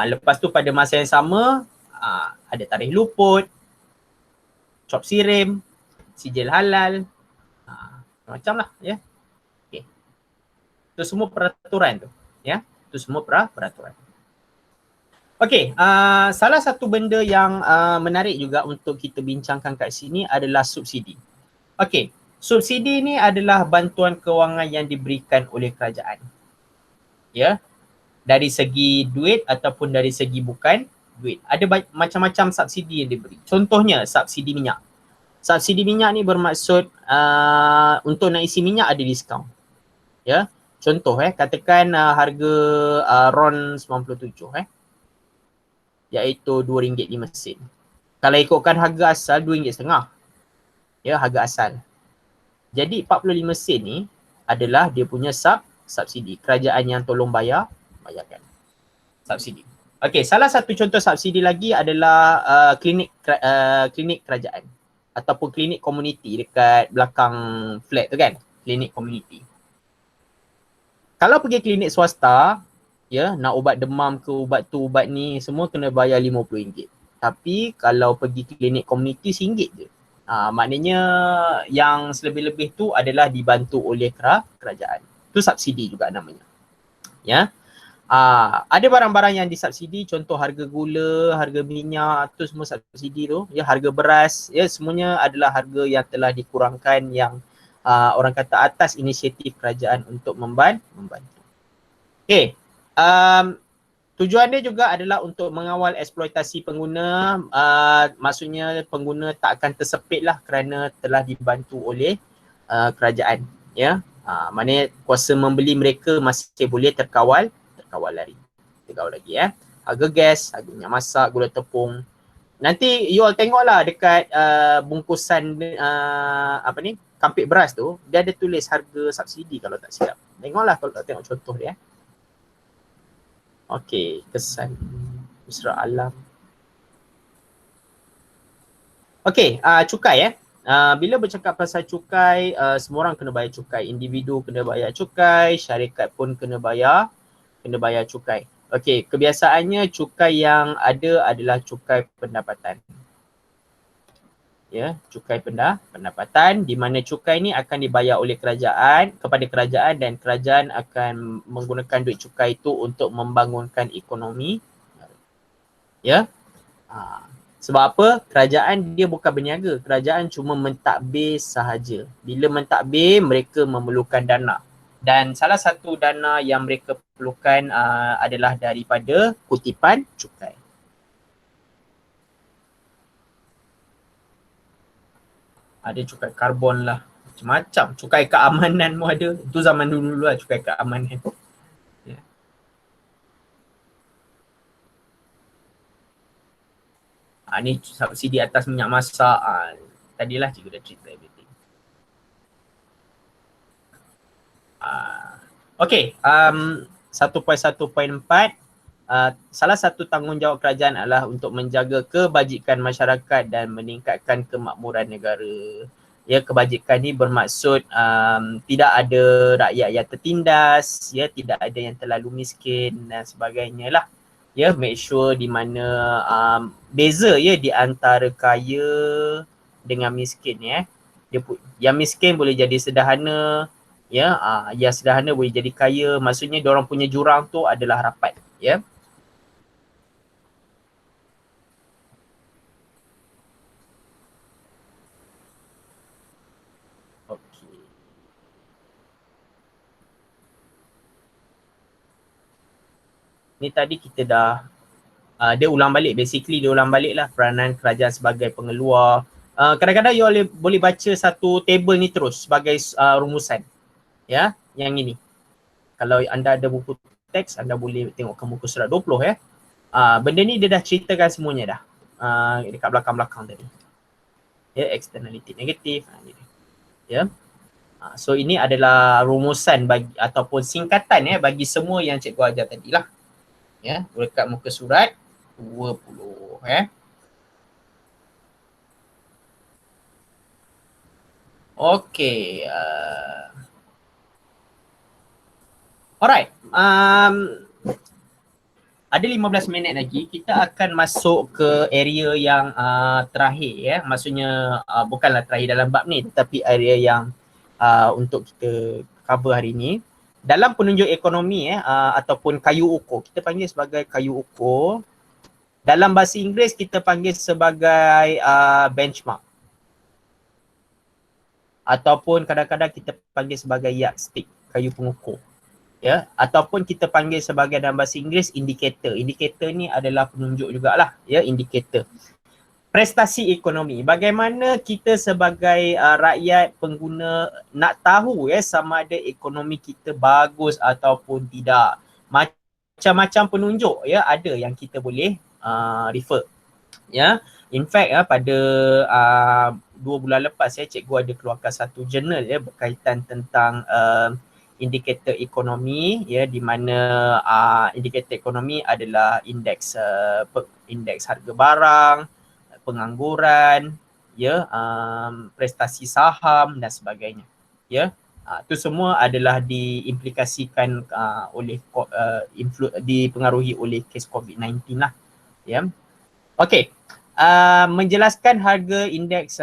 Lepas tu pada masa yang sama ada tarikh luput, cop sirim, sijil halal, macam lah ya. Okay. Itu semua peraturan tu ya. Itu semua peraturan. Okey, salah satu benda yang menarik juga untuk kita bincangkan kat sini adalah subsidi. Okey, subsidi ni adalah bantuan kewangan yang diberikan oleh kerajaan. Ya. Dari segi duit ataupun dari segi bukan duit. Ada macam-macam subsidi yang diberi. Contohnya subsidi minyak. Subsidi minyak ni bermaksud untuk nak isi minyak ada diskaun. Ya. Contoh katakan harga RON 97 iaitu RM2 5 sen. Kalau ikutkan harga asal RM2.5. Ya, harga asal. Jadi 45 sen ni adalah dia punya subsidi. Kerajaan yang tolong bayarkan subsidi. Okey, salah satu contoh subsidi lagi adalah klinik kerajaan ataupun klinik komuniti dekat belakang flat tu kan, klinik komuniti. Kalau pergi klinik swasta, ya, nak ubat demam ke ubat tu ubat ni semua kena bayar RM50. Tapi kalau pergi klinik komuniti RM1 je. Maknanya yang selebih-lebih tu adalah dibantu oleh kerajaan. Tu subsidi juga namanya. Ya. Ada barang-barang yang disubsidi, contoh harga gula, harga minyak, tu semua subsidi tu. Ya, harga beras, ya, semuanya adalah harga yang telah dikurangkan yang orang kata atas inisiatif kerajaan untuk membantu. Okey. Tujuan dia juga adalah untuk mengawal eksploitasi pengguna, maksudnya pengguna tak akan tersepit lah kerana telah dibantu oleh kerajaan. Ya, maknanya kuasa membeli mereka masih boleh terkawal lagi. Harga gas, harga minyak masak, gula tepung. Nanti you all tengoklah dekat bungkusan kampik beras tu, dia ada tulis harga subsidi kalau tak silap. Tengoklah kalau tak tengok contoh dia. Okey, kesan Misra Alam. Okey, cukai bila bercakap pasal cukai, semua orang kena bayar cukai. Individu kena bayar cukai, syarikat pun kena bayar cukai. Okey, kebiasaannya cukai yang ada adalah cukai pendapatan. Ya, cukai pendapatan, di mana cukai ni akan dibayar oleh kerajaan kepada kerajaan dan kerajaan akan menggunakan duit cukai itu untuk membangunkan ekonomi. Ya. Sebab apa? Kerajaan dia bukan berniaga, kerajaan cuma mentadbir sahaja. Bila mentadbir, mereka memerlukan dana. Dan salah satu dana yang mereka perlukan adalah daripada kutipan cukai. Ada cukai karbon lah, macam-macam. Cukai keamanan pun ada. Itu zaman dulu lah cukai keamanan. Ya. Ni subsidi atas minyak masak. Tadilah cikgu dah cerita everything. Okay, 1.1.4, salah satu tanggungjawab kerajaan adalah untuk menjaga kebajikan masyarakat dan meningkatkan kemakmuran negara. Ya, kebajikan ni bermaksud tidak ada rakyat yang tertindas, ya, tidak ada yang terlalu miskin dan sebagainya lah. Ya, make sure di mana beza ya di antara kaya dengan miskin ya. Yang miskin boleh jadi sederhana, ya, yang sederhana boleh jadi kaya. Maksudnya diorang punya jurang tu adalah rapat, ya. Okey. Ni tadi kita dah dia ulang balik, basically dia ulang balik lah peranan kerajaan sebagai pengeluar. Kadang-kadang you boleh baca satu table ni terus sebagai rumusan, ya, yang ini. Kalau anda ada buku teks, anda boleh tengok ke muka surat 20 ya. Benda ni dia dah ceritakan semuanya dah dekat belakang-belakang tadi. Ya, externality negatif. Ya. So ini adalah rumusan bagi ataupun singkatan ya bagi semua yang cikgu ajar tadi lah. Ya, dekat muka surat 20 ya. Okey. Alright. Ada 15 minit lagi, kita akan masuk ke area yang terakhir ya. Maksudnya bukanlah terakhir dalam bab ni, tetapi area yang untuk kita cover hari ni. Dalam penunjuk ekonomi ataupun kayu ukur, kita panggil sebagai kayu ukur. Dalam bahasa Inggeris kita panggil sebagai benchmark. Ataupun kadang-kadang kita panggil sebagai yardstick, kayu pengukur. Ya, ataupun kita panggil sebagai dalam bahasa Inggeris indikator. Indikator ni adalah penunjuk jugalah, ya, indikator. Prestasi ekonomi. Bagaimana kita sebagai rakyat pengguna nak tahu ya sama ada ekonomi kita bagus ataupun tidak. Macam-macam penunjuk ya ada yang kita boleh refer. Ya, in fact pada 2 bulan lepas cikgu ada keluarkan satu jurnal ya berkaitan tentang indikator ekonomi ya di mana indikator ekonomi adalah indeks harga barang, pengangguran, ya, prestasi saham dan sebagainya. Ya, itu semua adalah diimplikasikan oleh dipengaruhi oleh kes COVID-19 lah. Ya. Okey. Menjelaskan harga indeks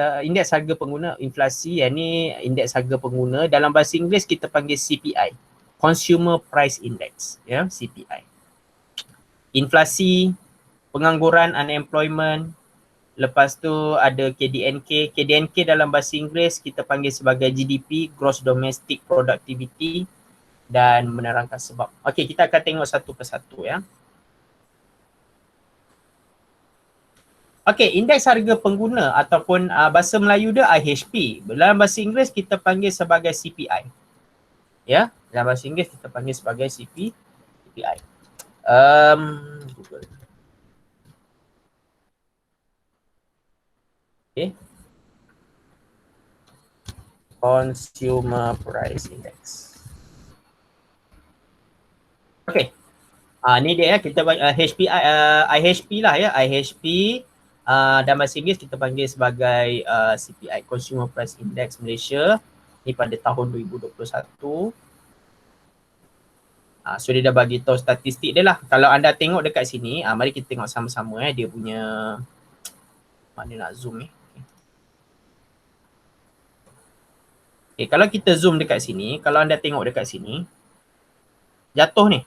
harga pengguna inflasi, yang ni indeks harga pengguna dalam bahasa Inggeris kita panggil CPI, Consumer Price Index, ya, CPI. Inflasi, pengangguran, unemployment, lepas tu ada KDNK. KDNK dalam bahasa Inggeris kita panggil sebagai GDP, Gross Domestic Productivity, dan menerangkan sebab. Okey, kita akan tengok satu persatu ya. Okey, indeks harga pengguna ataupun bahasa Melayu dia IHP. Dalam bahasa Inggeris kita panggil sebagai CPI. Ya, dalam bahasa Inggeris kita panggil sebagai CPI. Google. Okay. Consumer Price Index. Okay. Ni dia ya, kita HPI, IHP lah ya, IHP. Dalam bahasa Inggeris kita panggil sebagai CPI, Consumer Price Index Malaysia. Ni pada tahun 2021. So dia dah bagi tahu statistik dia lah. Kalau anda tengok dekat sini, mari kita tengok sama-sama dia punya, mana nak zoom ni. Okay, kalau kita zoom dekat sini, kalau anda tengok dekat sini, jatuh ni,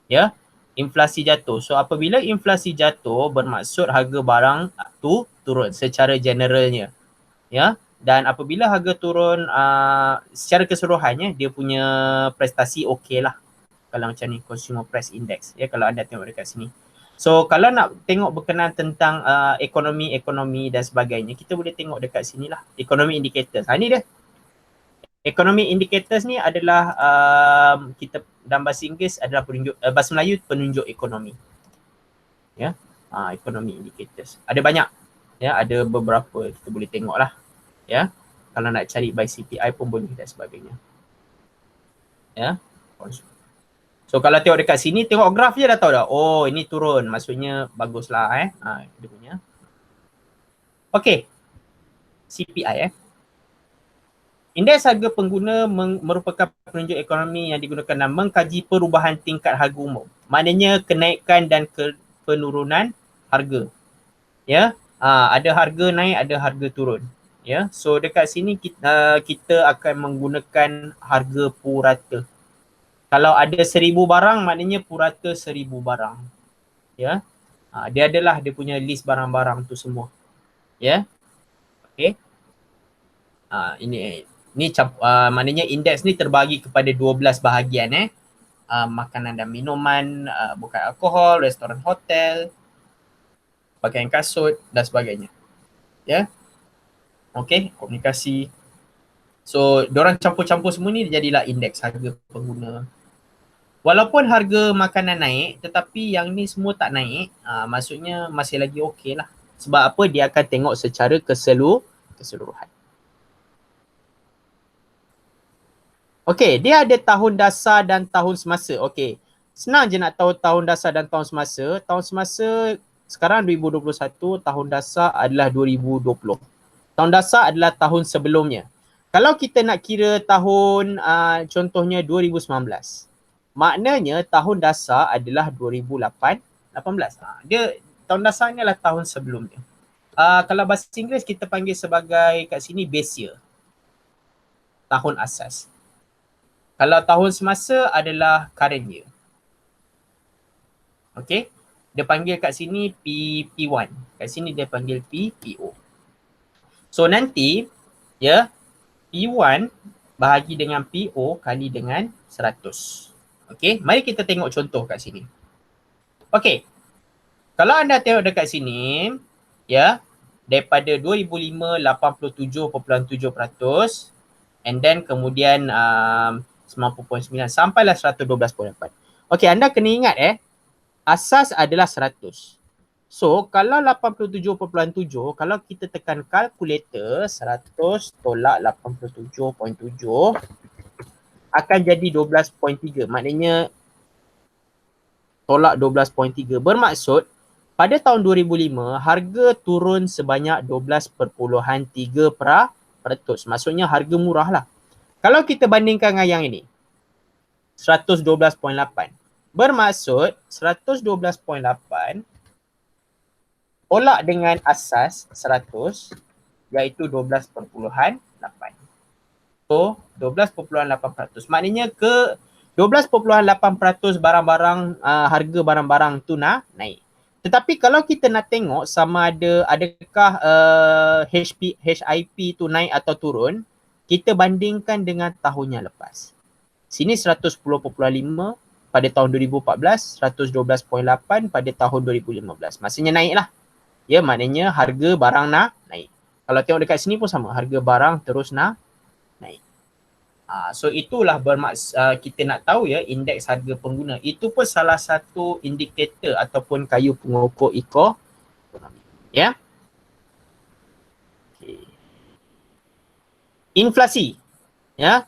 ya, inflasi jatuh. So apabila inflasi jatuh, bermaksud harga barang tu turun secara generalnya, ya. Dan apabila harga turun secara keseluruhannya, dia punya prestasi okey lah. Kalau macam ni, Consumer Price Index, ya, kalau anda tengok dekat sini. So kalau nak tengok berkenaan tentang ekonomi dan sebagainya, kita boleh tengok dekat sini lah, Economic Indicators. Ni dia. Economic Indicators ni adalah kita dalam bahasa Inggeris adalah penunjuk, bahasa Melayu penunjuk ekonomi. Ya, Economic Indicators. Ada banyak. Ya, ada beberapa kita boleh tengok lah. Ya, kalau nak cari by CPI pun boleh dan sebagainya. Ya. So kalau tengok dekat sini, tengok graf je dah tahu dah. Oh, ini turun. Maksudnya baguslah dia punya. Okey. CPI Indeks harga pengguna merupakan penunjuk ekonomi yang digunakan dalam mengkaji perubahan tingkat harga umum. Maknanya kenaikan dan penurunan harga. Ya, ada harga naik, ada harga turun. Ya, so dekat sini kita akan menggunakan harga purata. Kalau ada 1,000 barang, maknanya purata 1,000 barang. Ya, dia adalah dia punya list barang-barang tu semua. Ya, okey. Ini maknanya indeks ni terbagi kepada 12 bahagian makanan dan minuman, bukan alkohol, restoran hotel, pakaian kasut dan sebagainya. Ya. Okey, komunikasi. So, diorang campur-campur semua ni jadilah indeks harga pengguna. Walaupun harga makanan naik, tetapi yang ni semua tak naik, maksudnya masih lagi okey lah. Sebab apa? Dia akan tengok secara keseluruhan. Okey, dia ada tahun dasar dan tahun semasa. Okey, senang je nak tahu tahun dasar dan tahun semasa. Tahun semasa sekarang 2021, tahun dasar adalah 2020. Tahun dasar adalah tahun sebelumnya. Kalau kita nak kira tahun contohnya 2019, maknanya tahun dasar adalah 2018. Dia tahun dasar ni adalah tahun sebelumnya. Kalau bahasa Inggeris kita panggil sebagai kat sini base year. Tahun asas. Kalau tahun semasa adalah current year. Okay. Dia panggil kat sini P1. Kat sini dia panggil PO. So nanti, ya, P1 bahagi dengan PO kali dengan 100. Okay. Mari kita tengok contoh kat sini. Okay. Kalau anda tengok dekat sini, ya, daripada 2005, 87.7%, and then kemudian 90.9 sampailah 112.8. Okey, anda kena ingat asas adalah 100. So, kalau 87.7, kalau kita tekan kalkulator, 100 tolak 87.7 akan jadi 12.3. Maknanya tolak 12.3 bermaksud pada tahun 2005 harga turun sebanyak 12.3%. Maksudnya harga murah lah. Kalau kita bandingkan dengan yang ini, 112.8. Bermaksud 112.8 tolak dengan asas 100 iaitu 12.8. So 12.8%. Maknanya ke 12.8% barang-barang harga barang-barang tu naik. Tetapi kalau kita nak tengok sama adakah HIP tu naik atau turun, kita bandingkan dengan tahun yang lepas. Sini 110.5 pada tahun 2014, 112.8 pada tahun 2015. Maksudnya naik lah. Ya, maknanya harga barang naik. Kalau tengok dekat sini pun sama, harga barang terus naik. So itulah kita nak tahu ya indeks harga pengguna. Itu pun salah satu indikator ataupun kayu pengukur ekonomi. Ya. Okay. Inflasi. Ya.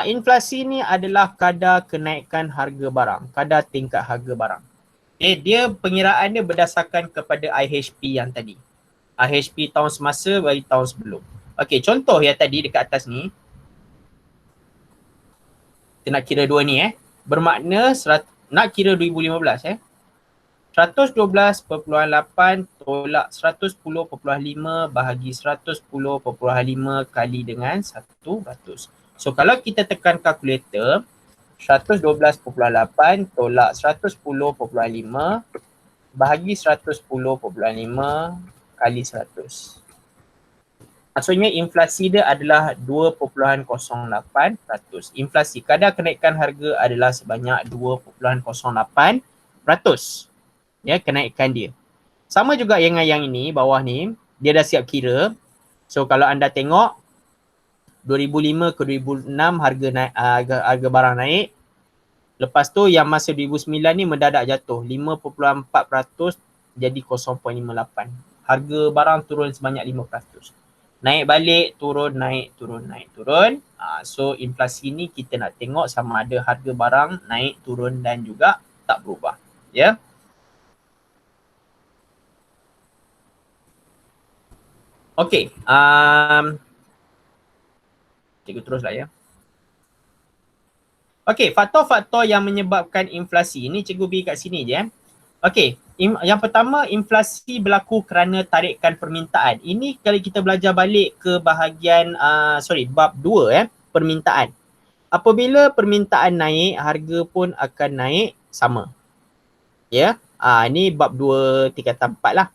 Inflasi ni adalah kadar kenaikan harga barang, kadar tingkat harga barang. Okay, dia pengiraannya berdasarkan kepada IHP yang tadi. IHP tahun semasa bagi tahun sebelum. Okey, contoh yang tadi dekat atas ni, kita nak kira dua ni bermakna nak kira 2015 112.8 tolak 110.5 bahagi 110.5 kali dengan 100. So kalau kita tekan kalkulator, 112.8 tolak 110.5 bahagi 110.5 kali 100. Maksudnya inflasi dia adalah 2.08%. Inflasi kadar kenaikan harga adalah sebanyak 2.08%. Ya, kenaikan dia. Sama juga dengan yang ini, bawah ni, dia dah siap kira. So kalau anda tengok 2005 ke 2006 harga barang naik. Lepas tu yang masa 2009 ni mendadak jatuh 5.4% jadi 0.58. Harga barang turun sebanyak 5%. Naik balik, turun, naik, turun, naik, turun. So inflasi ni kita nak tengok sama ada harga barang naik, turun dan juga tak berubah. Ya. Okey. Cikgu teruslah ya. Okey, faktor-faktor yang menyebabkan inflasi ni cikgu bagi kat sini je. Okey, yang pertama inflasi berlaku kerana tarikan permintaan. Ini kalau kita belajar balik ke bahagian bab 2 permintaan. Apabila permintaan naik, harga pun akan naik sama. Ya. Ini bab 2 tingkatan 4 lah.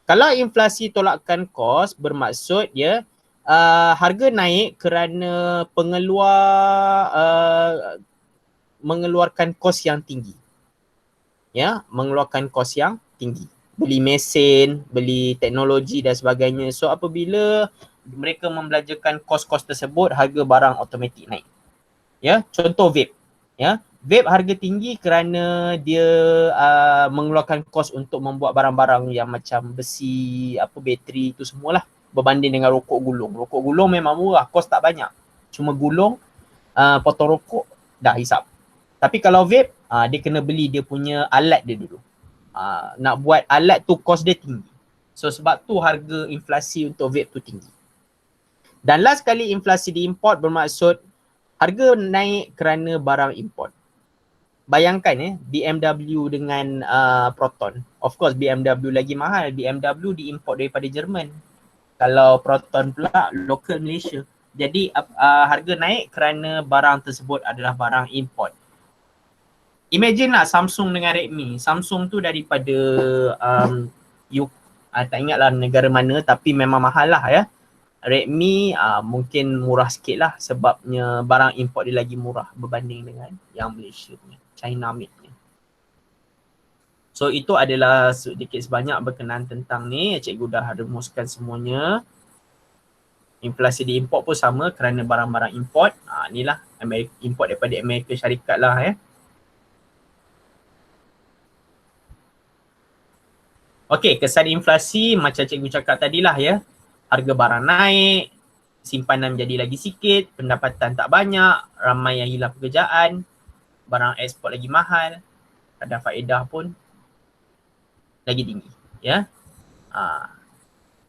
Kalau inflasi tolakkan kos bermaksud ya harga naik kerana mengeluarkan kos yang tinggi. Ya, mengeluarkan kos yang tinggi. Beli mesin, beli teknologi dan sebagainya. So apabila mereka membelajarkan kos-kos tersebut, harga barang automatik naik. Ya, contoh vape. Ya, vape harga tinggi kerana dia mengeluarkan kos untuk membuat barang-barang yang macam besi, bateri tu semualah berbanding dengan rokok gulung. Rokok gulung memang murah, kos tak banyak. Cuma gulung, potong rokok dah hisap. Tapi kalau vape, dia kena beli dia punya alat dia dulu. Nak buat alat tu kos dia tinggi. So sebab tu harga inflasi untuk vape tu tinggi. Dan last kali inflasi diimport bermaksud harga naik kerana barang import. Bayangkan BMW dengan Proton. Of course BMW lagi mahal. BMW diimport daripada Jerman. Kalau Proton pula local Malaysia. Jadi harga naik kerana barang tersebut adalah barang import. Imagine lah Samsung dengan Redmi. Samsung tu daripada tak ingatlah negara mana tapi memang mahal lah ya. Redmi mungkin murah sikit lah sebabnya barang import dia lagi murah berbanding dengan yang Malaysia punya, China made ni. So itu adalah sedikit sebanyak berkenaan tentang ni. Cikgu dah rumuskan semuanya. Inflasi diimport pun sama kerana barang-barang import. Inilah import daripada Amerika Syarikat lah ya. Okey, kesan inflasi macam cikgu cakap tadilah ya. Harga barang naik, simpanan menjadi lagi sikit, pendapatan tak banyak, ramai yang hilang pekerjaan, barang ekspor lagi mahal, kadar faedah pun lagi tinggi. Ya.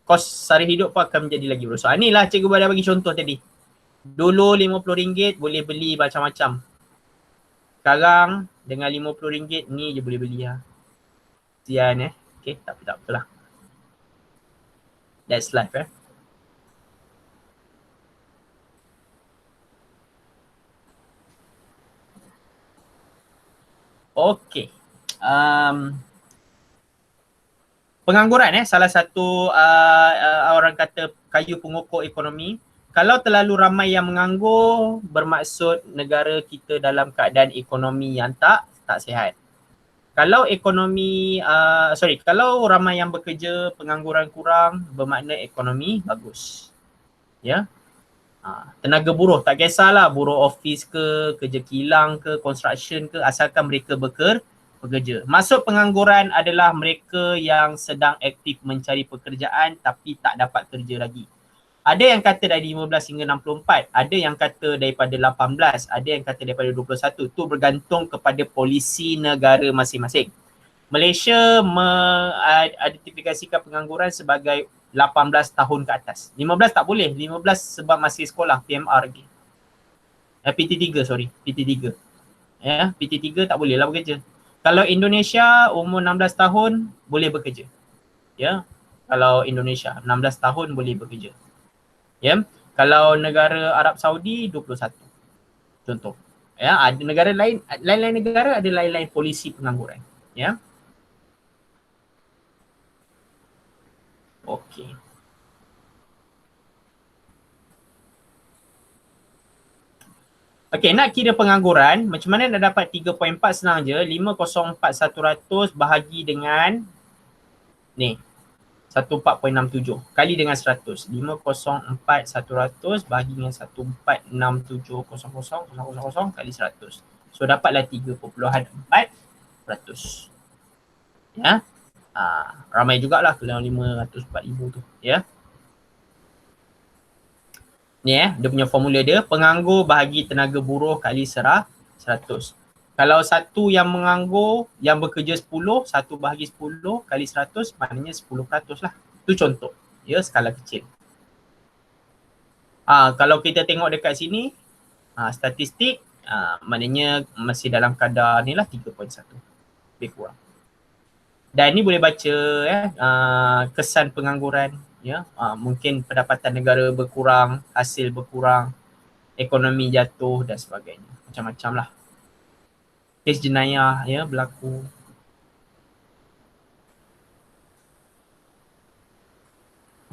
Kos sara hidup pun akan menjadi lagi berosok. Inilah cikgu dah bagi contoh tadi. Dulu RM50 boleh beli macam-macam. Sekarang dengan RM50 ni je boleh beli lah. Sian Okay, tak apalah. That's life Okay. Pengangguran salah satu orang kata kayu pengukur ekonomi. Kalau terlalu ramai yang menganggur bermaksud negara kita dalam keadaan ekonomi yang tak sihat. Kalau kalau ramai yang bekerja, pengangguran kurang, bermakna ekonomi bagus. Ya. Tenaga buruh, tak kisahlah buruh office ke, kerja kilang ke, construction ke, asalkan mereka bekerja. Maksud pengangguran adalah mereka yang sedang aktif mencari pekerjaan tapi tak dapat kerja lagi. Ada yang kata dari 15 hingga 64, ada yang kata daripada 18, ada yang kata daripada 21. Itu bergantung kepada polisi negara masing-masing. Malaysia mengidentifikasikan pengangguran sebagai 18 tahun ke atas. 15 tak boleh, 15 sebab masih sekolah, PMR lagi. PT3. Ya, PT3 tak boleh lah bekerja. Kalau Indonesia umur 16 tahun boleh bekerja. Ya. Kalau Indonesia 16 tahun boleh bekerja. Ya. Kalau negara Arab Saudi 21. Contoh. Ya, ada negara lain, lain-lain negara ada lain-lain polisi pengangguran. Ya. Okey. Okey, nak kira pengangguran, macam mana nak dapat 3.4 senang je. 504,100 bahagi dengan ni, 14.67 kali dengan 100. 504,100 bahagi dengan 1467,00,000 kali 100. So dapatlah 3.4%. Ya. Ramai jugalah kalau 504,000 tu, ya. Ni dia punya formula dia, penganggur bahagi tenaga buruh kali 100. Kalau satu yang menganggur, yang bekerja 10, 1 bahagi 10 kali 100, maknanya 10% lah. Itu contoh, ya, skala kecil. Kalau kita tengok dekat sini, statistik, maknanya masih dalam kadar ni lah 3.1, lebih kurang. Dan ni boleh baca kesan pengangguran, ya, mungkin pendapatan negara berkurang, hasil berkurang, ekonomi jatuh dan sebagainya, macam-macam lah. Kes jenayah, ya, berlaku.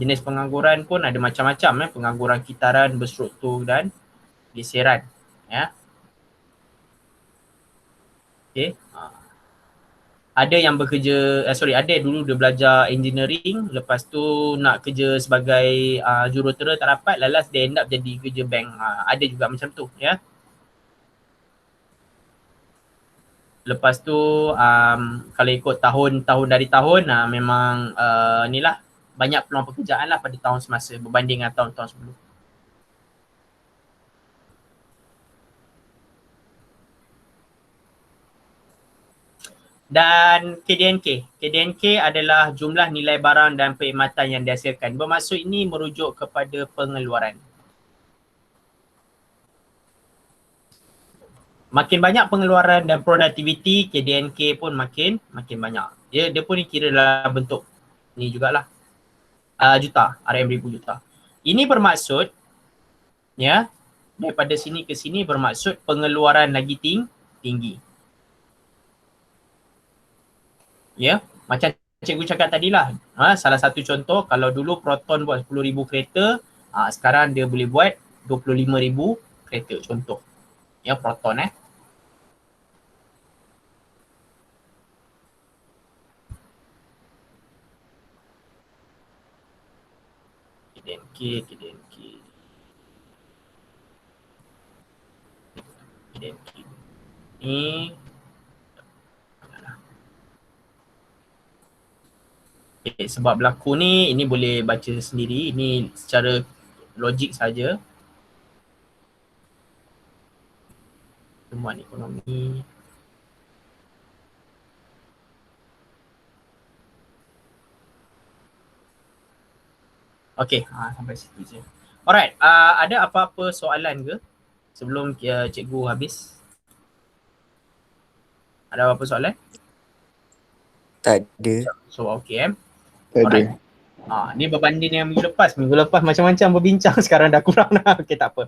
Jenis pengangguran pun ada macam-macam, ya, pengangguran kitaran, berstruktur dan geseran, ya. Okay. Ada yang bekerja, ada dulu dia belajar engineering, lepas tu nak kerja sebagai jurutera tak dapat, lalas dia end up jadi kerja bank. Ada juga macam tu, ya. Lepas tu kalau ikut tahun dari tahun, memang ni lah, banyak peluang pekerjaan lah pada tahun semasa berbanding dengan tahun-tahun sebelum. Dan KDNK adalah jumlah nilai barang dan perkhidmatan yang dihasilkan. Bermaksud ini merujuk kepada pengeluaran. Makin banyak pengeluaran dan produktiviti, KDNK pun makin banyak. Dia pun kira dalam bentuk ni jugalah. Juta, RM1000 juta. Ini bermaksud, ya, daripada sini ke sini bermaksud pengeluaran lagi tinggi. Ya, macam cikgu cakap tadilah, salah satu contoh, kalau dulu Proton buat 10,000 kereta, sekarang dia boleh buat 25,000 kereta, contoh. Ya, Proton KDNK. Ni sebab berlaku ni, ini boleh baca sendiri, ini secara logik saja. Temuan ekonomi. Okey, sampai situ je. Alright, ada apa-apa soalan ke sebelum cikgu habis? Ada apa-apa soalan? Tak ada. So okey. Tak ada. Ni berbanding dengan minggu lepas. Minggu lepas macam-macam berbincang, sekarang dah kurang dah. Okey, tak apa.